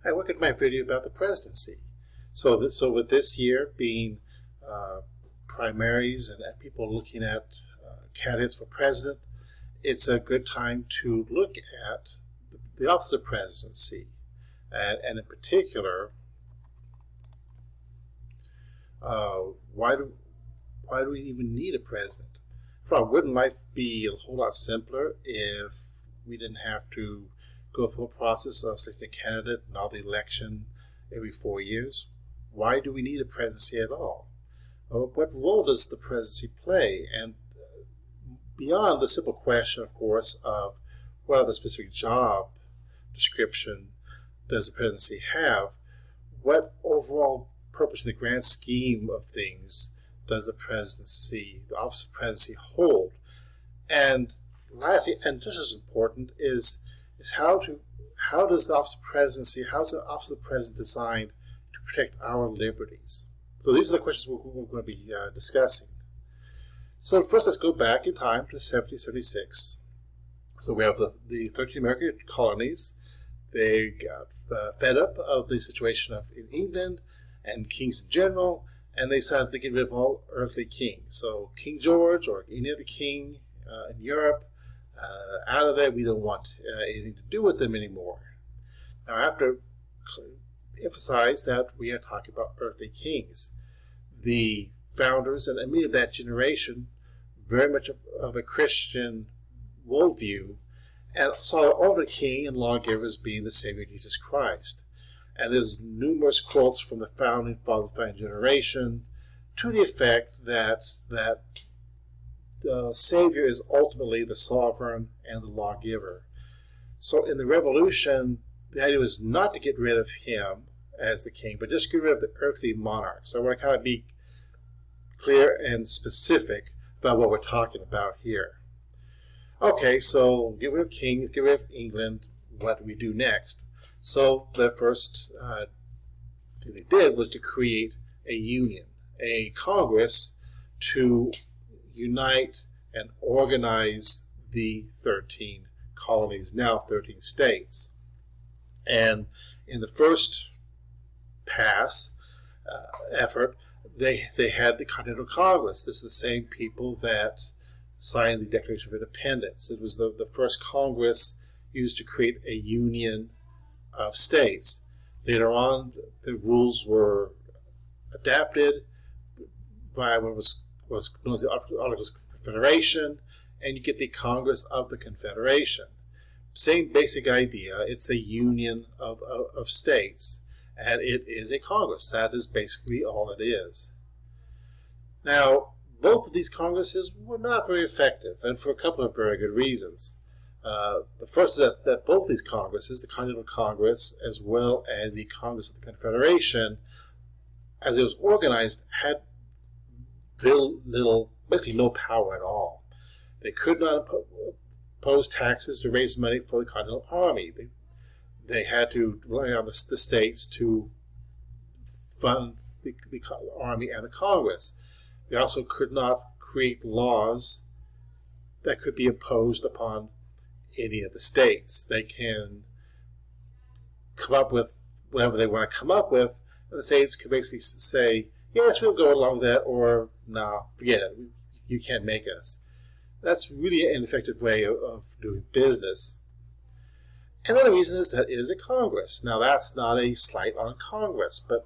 Hi, welcome to my video about the presidency. So with this year being primaries and people looking at candidates for president, it's a good time to look at the office of presidency, and in particular, why do we even need a president? Wouldn't life be a whole lot simpler if we didn't have to go through a process of selecting a candidate and all the election every 4 years? Why do we need a presidency at all? What role does the presidency play? And beyond the simple question, of course, of what other specific job description does the presidency have, what overall purpose in the grand scheme of things does the presidency, the office of presidency, hold? And lastly, and just as important, is how does the office of presidency, how is the office of the president designed to protect our liberties? So these are the questions we're going to be discussing. So first, let's go back in time to 1776. So we have the 13 American colonies. They got fed up of the situation in England and kings in general, and they decided to get rid of all earthly kings. So King George or any other king in Europe, out of there, we don't want anything to do with them anymore. Now, I have to emphasize that we are talking about earthly kings. The founders and immediately that generation, very much of a Christian worldview, and saw the ultimate king and lawgiver as being the Savior Jesus Christ. And there's numerous quotes from the founding fathers, founding generation, to the effect that the Savior is ultimately the sovereign and the lawgiver. So in the Revolution, the idea was not to get rid of him as the king, but just get rid of the earthly monarch. So I want to kind of be clear and specific about what we're talking about here. Okay, so get rid of kings, get rid of England. What do we do next? So the first thing they did was to create a union, a Congress, to unite and organize the 13 colonies, now 13 states. And in the first effort, they had the Continental Congress. This is the same people that signed the Declaration of Independence. It was the first Congress used to create a union of states. Later on, the rules were adapted by what was known as the Articles of Confederation, and you get the Congress of the Confederation. Same basic idea. It's a union of states, and it is a Congress. That is basically all it is. Now, both of these Congresses were not very effective, and for a couple of very good reasons. The first is that both these Congresses, the Continental Congress as well as the Congress of the Confederation, as it was organized, had basically no power at all. They could not impose taxes to raise money for the Continental Army. They had to rely on the states to fund the Army and the Congress. They also could not create laws that could be imposed upon any of the states. They can come up with whatever they want to come up with, and the states could basically say, yes, we'll go along with that, or no, forget it, you can't make us. That's really an ineffective way of doing business. Another reason is that it is a Congress. Now, that's not a slight on Congress, but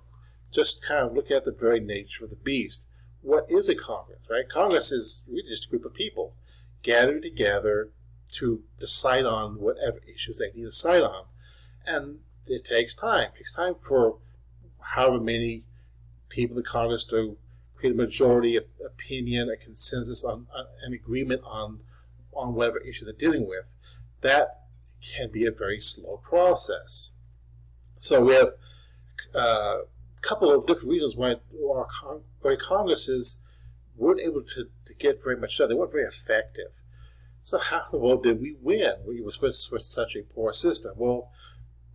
just kind of look at the very nature of the beast. What is a Congress, right? Congress is really just a group of people gathered together to decide on whatever issues they need to decide on. And it takes time. It takes time for however many people in the Congress to create a majority opinion, a consensus on an agreement on whatever issue they're dealing with. That can be a very slow process. So we have a couple of different reasons why our Congresses weren't able to get very much done. They weren't very effective. So how in the world did we win? We were such a poor system. Well,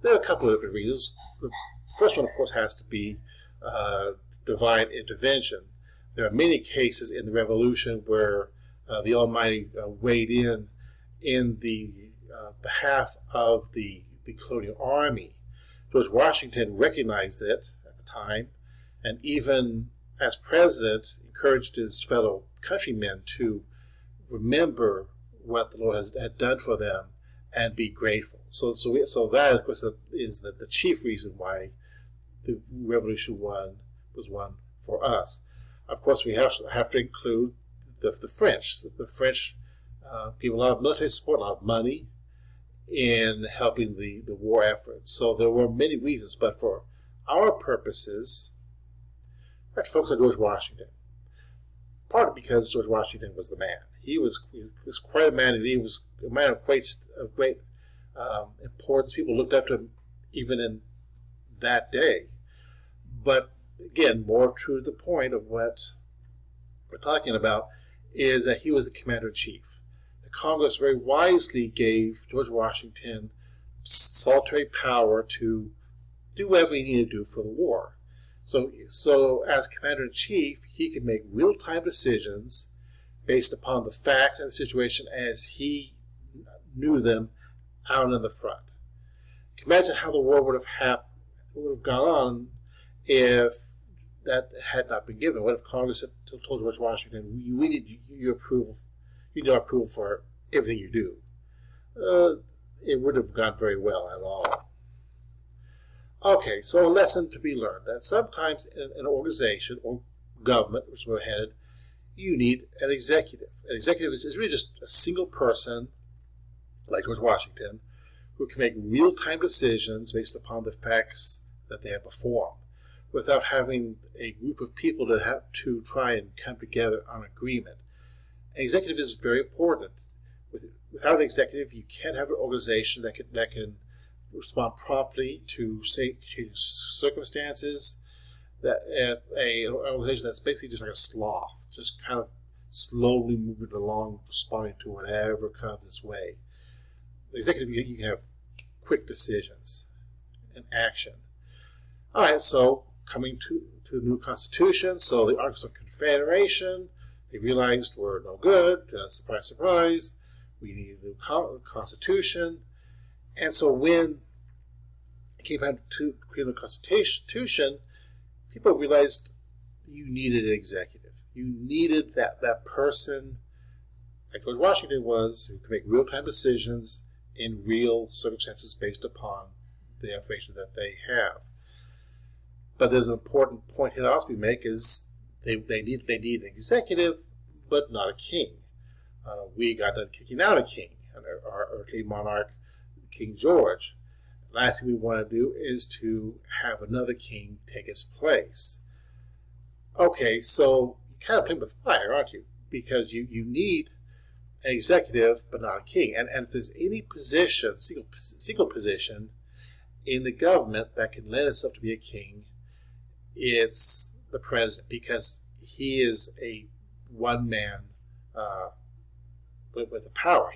there are a couple of different reasons. The first one, of course, has to be divine intervention. There are many cases in the Revolution where the Almighty weighed in the behalf of the colonial army George Washington recognized it at the time, and even as president, encouraged his fellow countrymen to remember what the Lord had done for them and be grateful. So that, of course, is the chief reason why the Revolution was won for us. Of course, we have to include the French. The French gave a lot of military support, a lot of money in helping the war effort. So there were many reasons, but for our purposes, we have to focus on George Washington. Partly because George Washington was the man. He was quite a man, and he was a man of great importance. People looked up to him even in that day. But again, more true to the point of what we're talking about is that he was the commander-in-chief. The Congress very wisely gave George Washington solitary power to do whatever he needed to do for the war. So as commander-in-chief, he could make real-time decisions based upon the facts and the situation as he knew them out in the front. Imagine how the war would have gone on if that had not been given. What if Congress had told George Washington, "We need your approval. You need our approval for everything you do"? It wouldn't have gone very well at all. Okay, so a lesson to be learned that sometimes in an organization or government, which we're headed, you need an executive. An executive is really just a single person, like George Washington, who can make real-time decisions based upon the facts that they have before them, without having a group of people that have to try and come together on agreement. An executive is very important. Without an executive, you can't have an organization that can respond promptly to circumstances. That an organization that's basically just like a sloth, just kind of slowly moving along, responding to whatever comes its way. The executive, you can have quick decisions and action. All right, so coming to the new Constitution, so the Articles of Confederation, they realized were no good. Surprise, surprise. We need a new Constitution. And so when it came time to create a Constitution, people realized you needed an executive. You needed that person, like George Washington was, who could make real-time decisions in real circumstances based upon the information that they have. But there's an important point here that also we make is they need an executive, but not a king. We got done kicking out a king, our earthly monarch, King George. Last thing we want to do is to have another king take his place. Okay, so you're kind of playing with fire, aren't you? Because you need an executive, but not a king. And if there's any position, single position in the government that can lend itself to be a king, it's the president, because he is a one man with the power.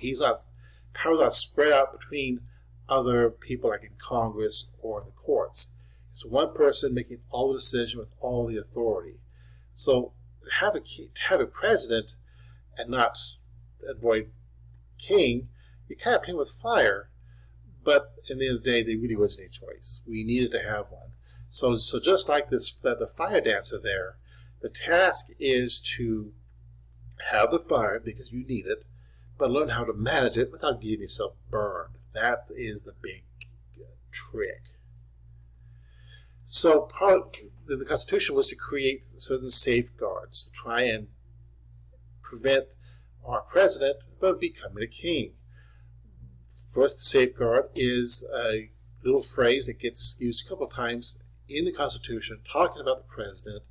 Power is not spread out between other people like in Congress or the courts. It's one person making all the decisions with all the authority. So to have a president and not avoid king, you kind of play with fire. But in the end of the day, there really wasn't any choice. We needed to have one. So just like the fire dancer there, the task is to have the fire because you need it, but learn how to manage it without getting yourself burned. That is the big trick. So part of the Constitution was to create certain safeguards to try and prevent our president from becoming a king. First safeguard is a little phrase that gets used a couple of times in the Constitution talking about the president,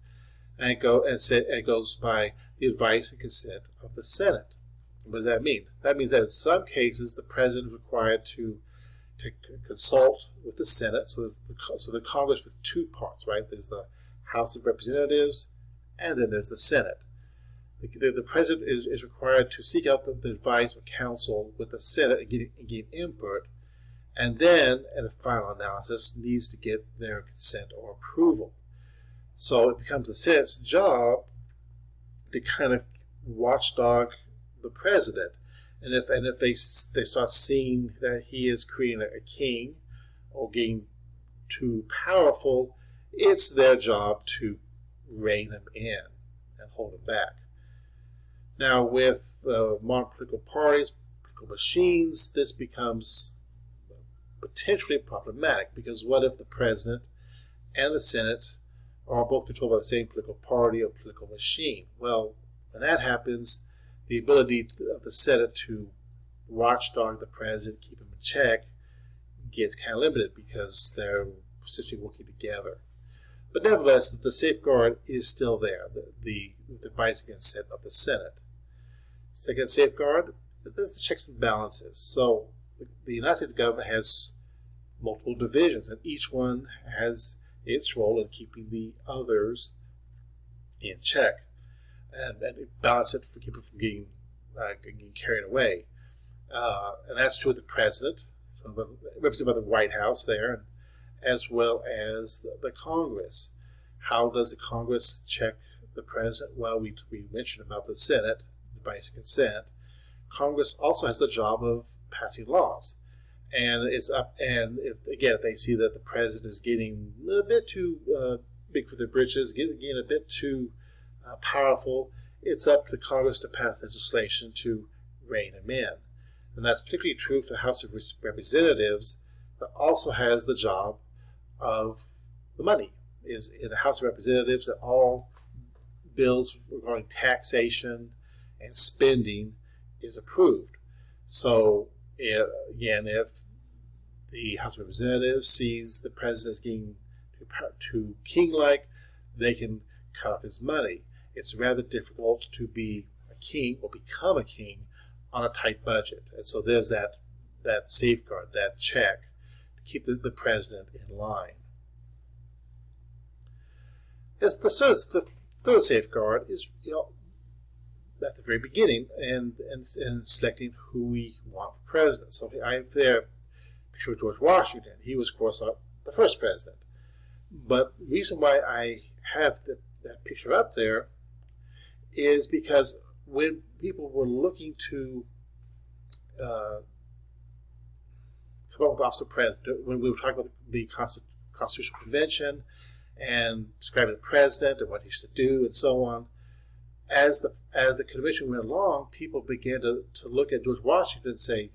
and it goes by the advice and consent of the Senate. What does that mean? That means that in some cases the president is required to consult with the Senate. So the Congress with two parts, right? There's the House of Representatives, and then there's the Senate. The president is required to seek out the advice or counsel with the Senate and get input, and then, in the final analysis, needs to get their consent or approval. So it becomes the Senate's job to kind of watchdog the president, and if they start seeing that he is creating a king or getting too powerful, it's their job to rein them in and hold them back. Now, with modern political parties, political machines, this becomes potentially problematic, because what if the president and the Senate are both controlled by the same political party or political machine? Well, when that happens, the ability of the Senate to watchdog the president, keep him in check, gets kind of limited because they're essentially working together. But nevertheless, the safeguard is still there, the vice consent of the Senate. Second safeguard is the checks and balances. So the United States government has multiple divisions, and each one has its role in keeping the others in check and balance it, for keep it from getting carried away. And that's true of the president, represented by the White House there, as well as the Congress. How does the Congress check the president? Well, we mentioned about the Senate, the vice consent. Congress also has the job of passing laws. And it's up, and if they see that the president is getting a bit too big for their britches, getting a bit too powerful, it's up to Congress to pass legislation to rein him in. And that's particularly true for the House of Representatives, that also has the job of the money. Is in the House of Representatives that all bills regarding taxation and spending is approved. So again, if the House of Representatives sees the president as getting too king-like, they can cut off his money. It's rather difficult to be a king or become a king on a tight budget. And so there's that safeguard, that check, to keep the president in line. The third safeguard is, at the very beginning, and selecting who we want for president. So I have there a picture of George Washington. He was, of course, the first president. But the reason why I have that picture up there is because when people were looking to come up with the office of president, when we were talking about the Constitutional Convention and describing the president and what he should do and so on, as the convention went along, people began to look at George Washington and say,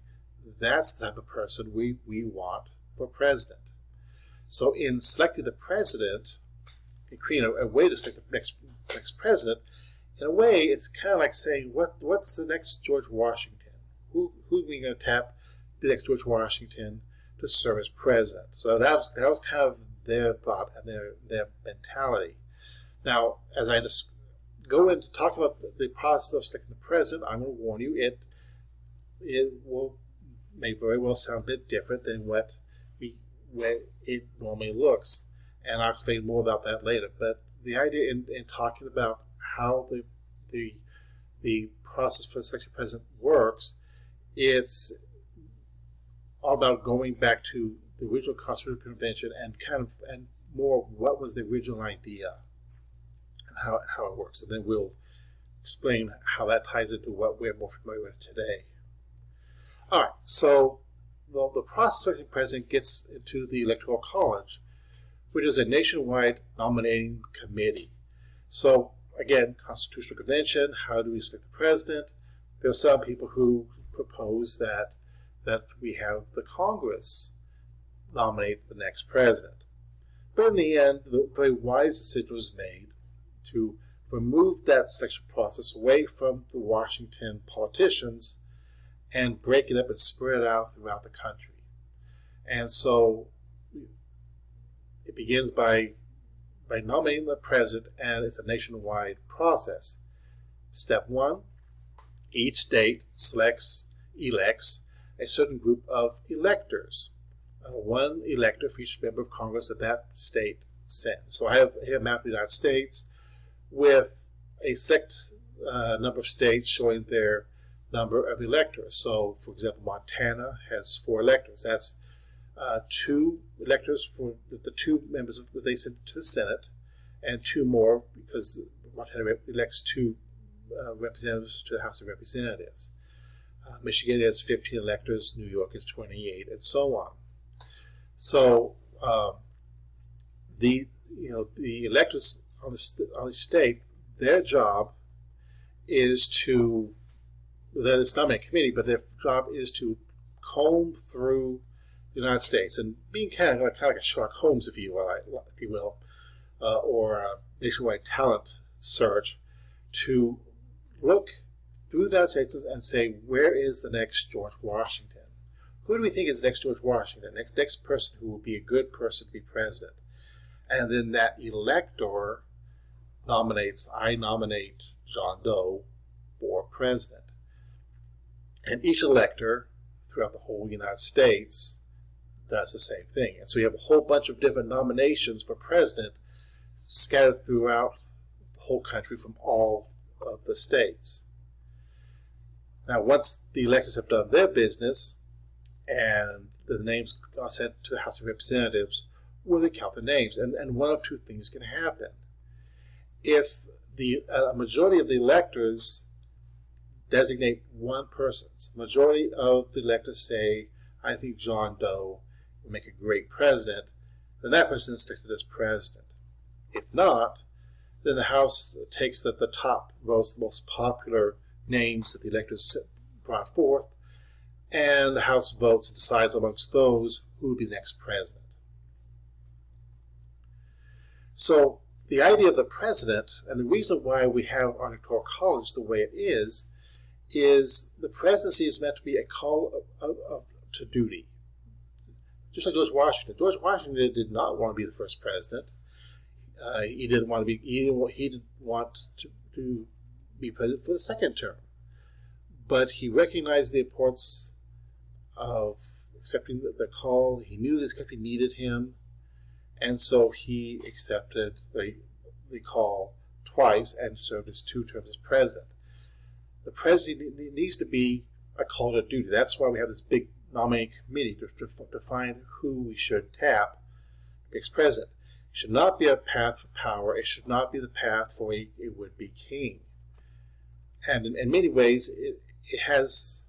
that's the type of person we want for president. So in selecting the president, and creating a way to select the next president, in a way, it's kind of like saying, what's the next George Washington? Who are we going to tap the next George Washington to serve as president? So that was kind of their thought and their mentality. Now, as I just go into talking about the process of selecting the president, I'm going to warn you, it may very well sound a bit different than what it normally looks, and I'll explain more about that later. But the idea in talking about how the process for the selection of president works, it's all about going back to the original Constitutional Convention and more what was the original idea and how it works. And then we'll explain how that ties into what we're more familiar with today. All right, so the process of selecting president gets into the Electoral College, which is a nationwide nominating committee. So again, Constitutional Convention, how do we select the president? There are some people who propose that we have the Congress nominate the next president. But in the end, the very wise decision was made to remove that selection process away from the Washington politicians and break it up and spread it out throughout the country. And so it begins by nominating the president, and it's a nationwide process. Step one, each state elects a certain group of electors. One elector for each member of Congress that state sends. So I have here a map of the United States with a select number of states showing their number of electors. So, for example, Montana has 4 electors. That's 2 electors for the 2 members that they send to the Senate, and 2 more because Montana elects 2 representatives to the House of Representatives. Michigan has 15 electors, New York is 28, and so on. So the electors on the state, their job is to, it's not a committee, but their job is to comb through the United States and being kind of like a Sherlock Holmes, if you will, or a nationwide talent search, to look through the United States and say, where is the next George Washington? Who do we think is the next George Washington? Next person who will be a good person to be president? And then that elector nominates, I nominate John Doe for president. And each elector throughout the whole United States does the same thing. And so you have a whole bunch of different nominations for president scattered throughout the whole country from all of the states. Now, once the electors have done their business and the names are sent to the House of Representatives, where they count the names, and one of two things can happen. If the majority of the electors designate one person, so the majority of the electors say, I think John Doe will make a great president, then that person is elected as president. If not, then the House takes the top votes, the most popular names that the electors brought forth, and the House votes and decides amongst those who would be the next president. So the idea of the president, and the reason why we have our Electoral College the way it is the presidency is meant to be a call to duty. Just like George Washington. George Washington did not want to be the first president. He didn't want to be president for the second term. But he recognized the importance of accepting the call. He knew this country needed him, and so he accepted the call twice and served his 2 terms as president. The president needs to be a call to duty. That's why we have this big nominating committee to find who we should tap as president. It should not be a path for power. It should not be the path for a would-be king. And in many ways, it has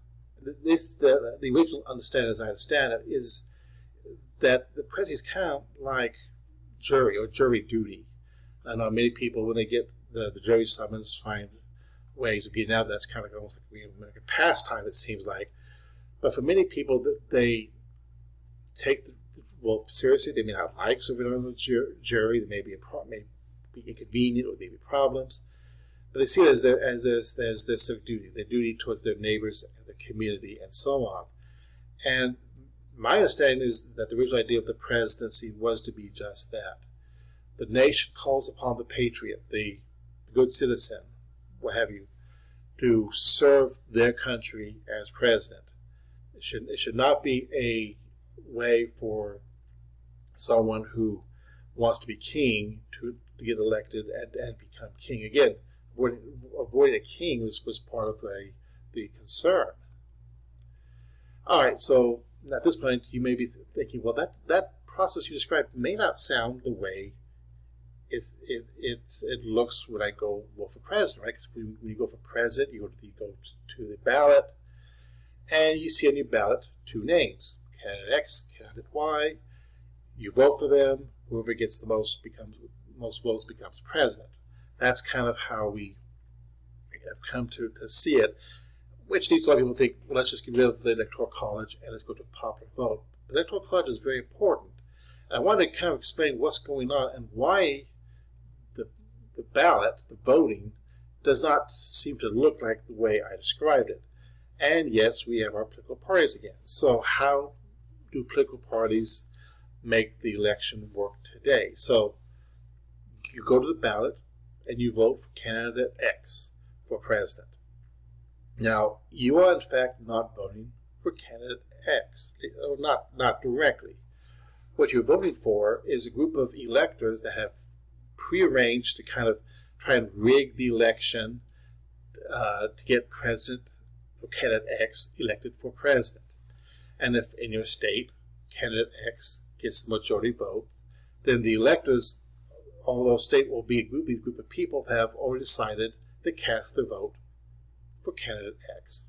this. The original understanding, as I understand it, is that the presidency is kind of like jury or jury duty. I know many people, when they get the jury summons, find ways of getting out of that. That's kind of almost like a pastime, it seems like. But for many people, they take the role seriously. They may not like serving on the jury. There may be inconvenient, or maybe problems. But they see it as their civic duty, their duty towards their neighbors and the community, and so on. And my understanding is that the original idea of the presidency was to be just that. The nation calls upon the patriot, the good citizen, what have you, to serve their country as president. It should not be a way for someone who wants to be king to get elected and become king. Again, avoiding a king was part of the concern. All right, so at this point, you may be thinking, well, that process you described may not sound the way it looks when I go vote for president, right? Because when you go for president, you go to the ballot, and you see on your ballot 2 names, candidate X, candidate Y. You vote for them. Whoever gets the most votes becomes president. That's kind of how we have come to see it, which leads a lot of people to think, well, let's just get rid of the Electoral College and let's go to a popular vote. The Electoral College is very important. And I want to kind of explain what's going on and why the ballot, the voting, does not seem to look like the way I described it. And yes, we have our political parties again. So how do political parties make the election work today? So you go to the ballot and you vote for candidate X for president. Now, you are in fact not voting for candidate X, or not directly. What you're voting for is a group of electors that have prearranged to kind of try and rig the election to get president or candidate X elected for president. And if in your state candidate X gets the majority vote, then the electors, although state will be a group of people that have already decided to cast their vote for candidate X.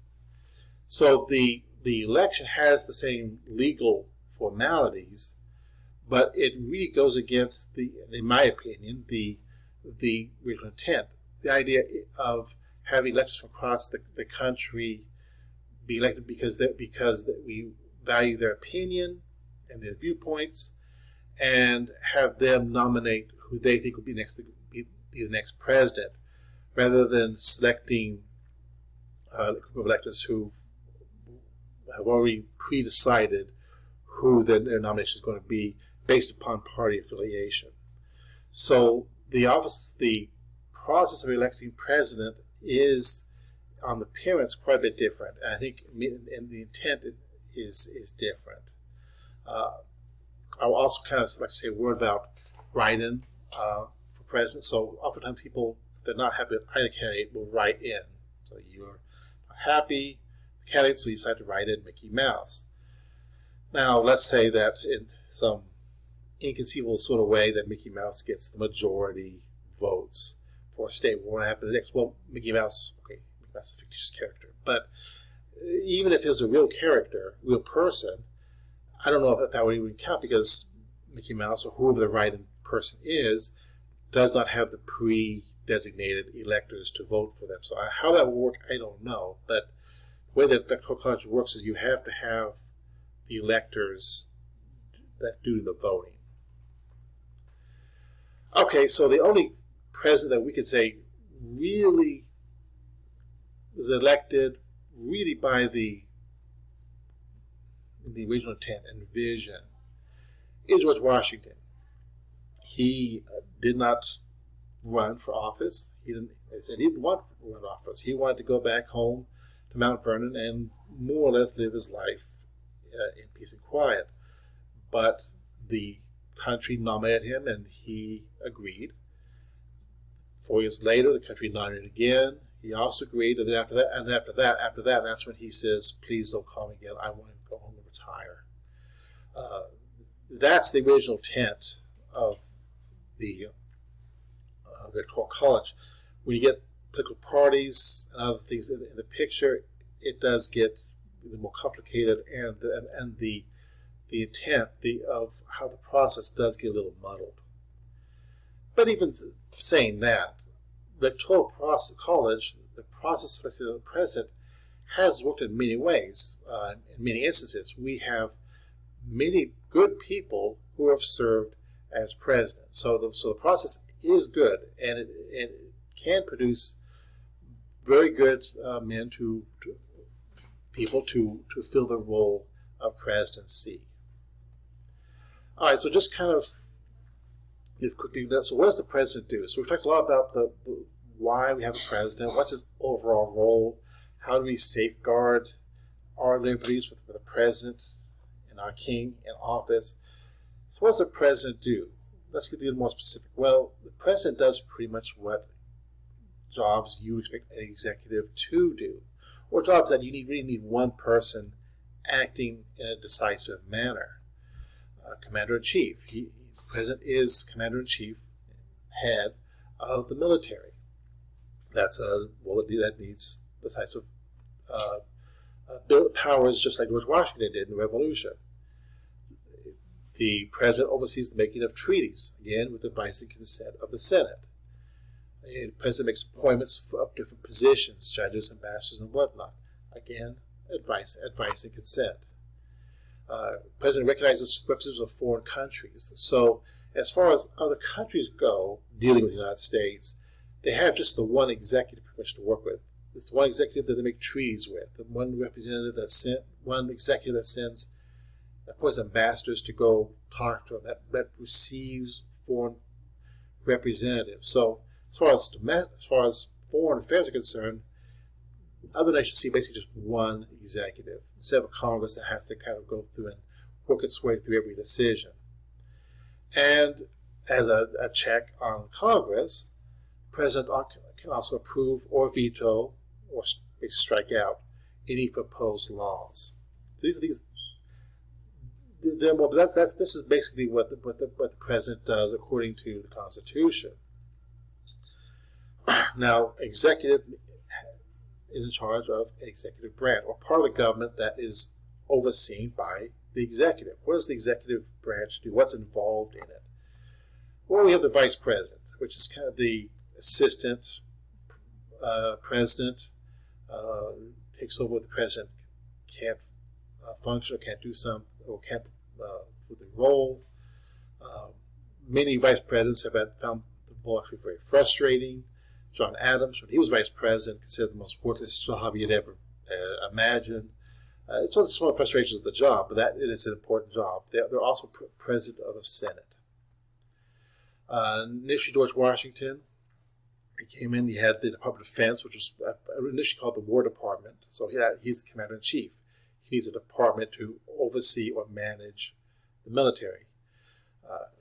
So the election has the same legal formalities, but it really goes against in my opinion, the original intent. The idea of having electors from across the country be elected because we value their opinion and their viewpoints, and have them nominate who they think will be the next president, rather than selecting a group of electors who have already pre-decided who their nomination is going to be based upon party affiliation. So the process of electing president is, on the appearance, quite a bit different. And I think and the intent is different. I will also kind of like to say a word about write-in for president. So oftentimes people, if they're not happy with either candidate, will write in. So you're not happy with the candidate, so you decide to write in Mickey Mouse. Now, let's say that in some inconceivable sort of way that Mickey Mouse gets the majority votes for a state. What happens next? Well, Mickey Mouse is a fictitious character. But even if it was a real character, real person, I don't know if that would even count, because Mickey Mouse, or whoever the write-in person is, does not have the pre-designated electors to vote for them. So how that will work, I don't know. But the way that Electoral College works is you have to have the electors that do the voting. Okay, so the only president that we could say really was elected really by the original intent and vision is George Washington. He did not run for office. He didn't want to run office. He wanted to go back home to Mount Vernon and more or less live his life in peace and quiet. But the country nominated him, and he agreed. 4 years later, the country nominated again. He also agreed, and then after that, that's when he says, "Please don't call me again. I want to go home and retire." That's the original intent of the Electoral College. When you get political parties and other things in the picture, it does get more complicated, and the intent of how the process does get a little muddled. But even saying that, the Electoral College, the process of electing a president, has worked in many ways. In many instances, we have many good people who have served as president. So the process is good, and it can produce very good people to fill the role of presidency. All right, so just kind of quickly, so what does the president do? So we've talked a lot about the why we have a president, what's his overall role, how do we safeguard our liberties with the president and our king in office. So what does the president do? Let's get a little more specific. Well, the president does pretty much what jobs you expect an executive to do, or jobs that you really need one person acting in a decisive manner. Commander-in-Chief. The president is commander-in-chief, head of the military. That's a role that needs decisive powers, just like George Washington did in the Revolution. The president oversees the making of treaties, again with the advice and consent of the Senate. The president makes appointments of different positions, judges, ambassadors, and whatnot. Again, advice and consent. President recognizes representatives of foreign countries. So as far as other countries go, dealing with the United States, they have just the one executive pretty much to work with. It's one executive that they make treaties with, the one executive that sends, appoints ambassadors to go talk to them, that receives foreign representatives. So as far as foreign affairs are concerned, other nations see basically just one executive, instead of a Congress that has to kind of go through and work its way through every decision. And as a check on Congress, the president can also approve or veto or strike out any proposed laws. This is basically what the president does according to the Constitution. Now, executive is in charge of an executive branch, or part of the government that is overseen by the executive. What does the executive branch do? What's involved in it? Well, we have the vice president, which is kind of the assistant president, takes over what the president can't function or can't do something or can't with the role. Many vice presidents have found the role actually very frustrating. John Adams, when he was vice president, considered the most worthless job you'd ever imagine. It's one of the small frustrations of the job, but that it's an important job. They're also president of the Senate. Initially, George Washington, he came in, he had the Department of Defense, which was initially called the War Department. So he's the commander-in-chief. He needs a department to oversee or manage the military.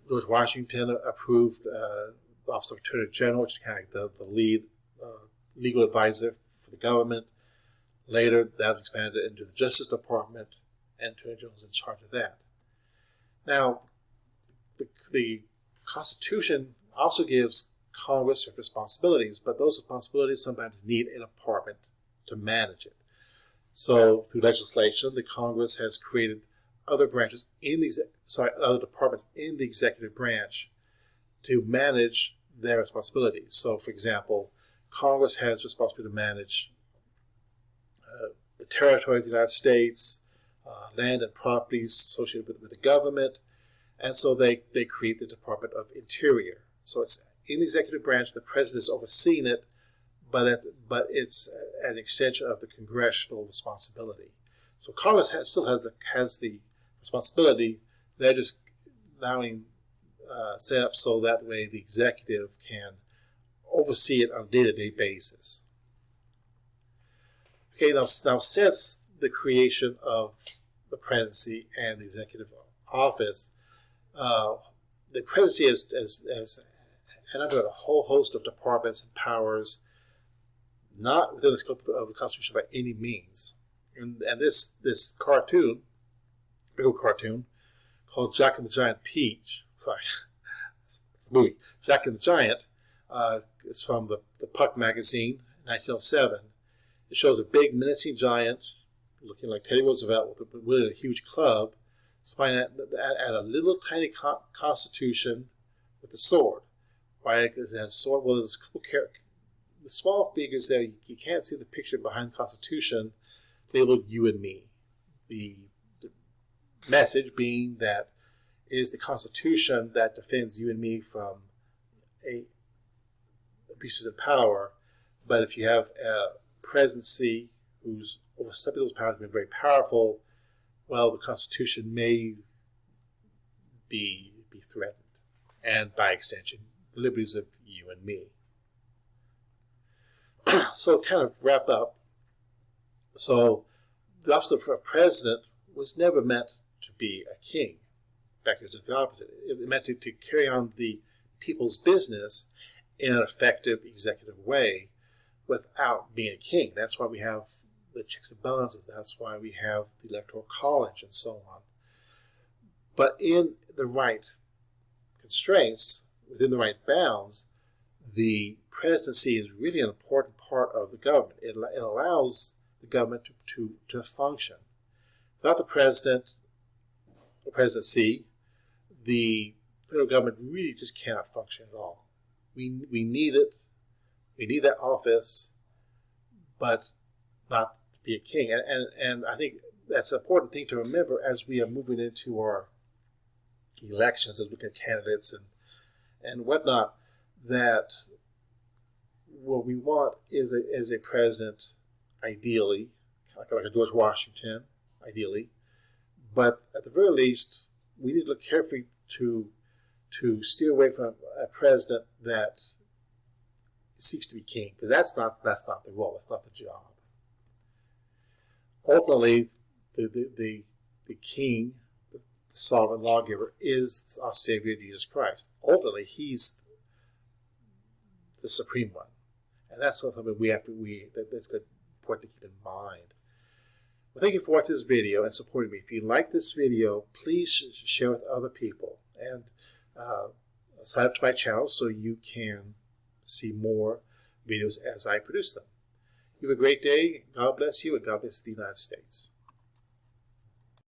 George Washington approved the Office of Attorney General, which is kind of like the lead legal advisor for the government. Later, that was expanded into the Justice Department, and Attorney General was in charge of that. Now, the Constitution also gives Congress certain responsibilities, but those responsibilities sometimes need a department to manage it. So, through legislation, the Congress has created other branches in other departments in the executive branch to manage their responsibilities. So, for example, Congress has responsibility to manage the territories of the United States, land and properties associated with the government, and so they create the Department of Interior. So it's in the executive branch, the president is overseeing it, but it's an extension of the congressional responsibility. So Congress still has the responsibility. They're just allowing set up so that way the executive can oversee it on a day-to-day basis. Okay, now since the creation of the presidency and the executive office, the presidency has under a whole host of departments and powers, not within the scope of the Constitution by any means. And this cartoon, big old cartoon, called Jack and the Giant Peach. Sorry, it's a movie. Jack and the Giant. It's from the Puck magazine, 1907. It shows a big menacing giant looking like Teddy Roosevelt with a huge club, smiling at a little tiny constitution with a sword. Why it has a sword? Well, there's a couple the small figures there. You can't see the picture behind the Constitution labeled "You and Me." The message being that it is the Constitution that defends you and me from abuses of power. But if you have a presidency who's overstepping those powers, been very powerful, well, the Constitution may be threatened, and by extension, the liberties of you and me. So, kind of wrap up. So, the office of president was never meant to be a king. In fact, it was just the opposite. It meant to carry on the people's business in an effective executive way without being a king. That's why we have the checks and balances. That's why we have the Electoral College and so on. But in the right constraints, within the right bounds, the presidency is really an important part of the government. It allows the government to function. Without the president or presidency, the federal government really just cannot function at all. We need it. We need that office, but not to be a king. And I think that's an important thing to remember as we are moving into our elections, as we look at candidates and whatnot, that what we want is a president, ideally, like a George Washington, ideally, but at the very least, we need to look carefully to steer away from a president that seeks to be king, because that's not the role, that's not the job. Ultimately, the king, the sovereign lawgiver, is our Savior Jesus Christ. Ultimately, he's the supreme one, and that's something that's good, important to keep in mind. Well, thank you for watching this video and supporting me. If you like this video, please share with other people and sign up to my channel so you can see more videos as I produce them. You have a great day. God bless you, and God bless the United States.